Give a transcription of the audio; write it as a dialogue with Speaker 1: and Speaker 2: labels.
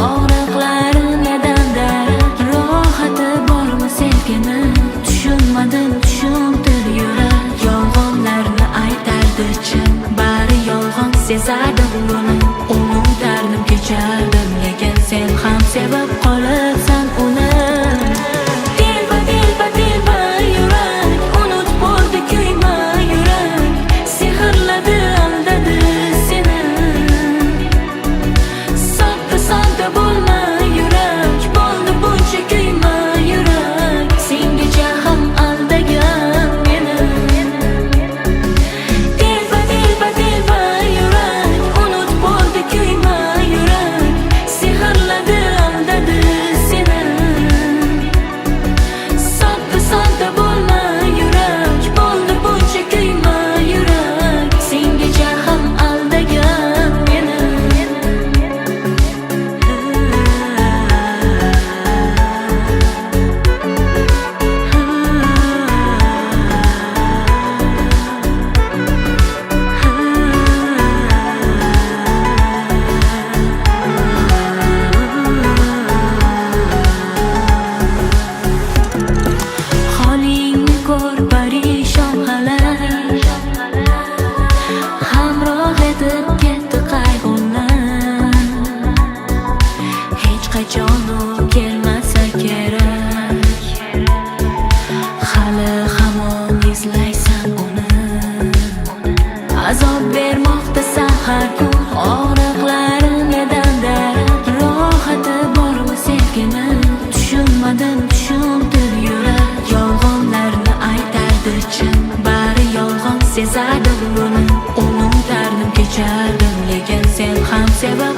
Speaker 1: og'riqlari nedan darak, rohati bormi sevgini tushunmadim, tushuntir yurak. Yolg'onlarni aytardi chin, bari yolg'on sezardim buni. Unutardim, kechardim, lekin sen ham sevib qolibsan uni. Qachon kelmasa kerak, hali hamon izlaysan uni. Azob bermoqda sahar kun, og'riqlari nedan darak, rohati bormi sevgini tushunmadim, tushuntir yurak. Yolg'onlarni aytardi chin, bari yolg'on sezardim buni. Unutardim, kechardim, lekin sen ham sevib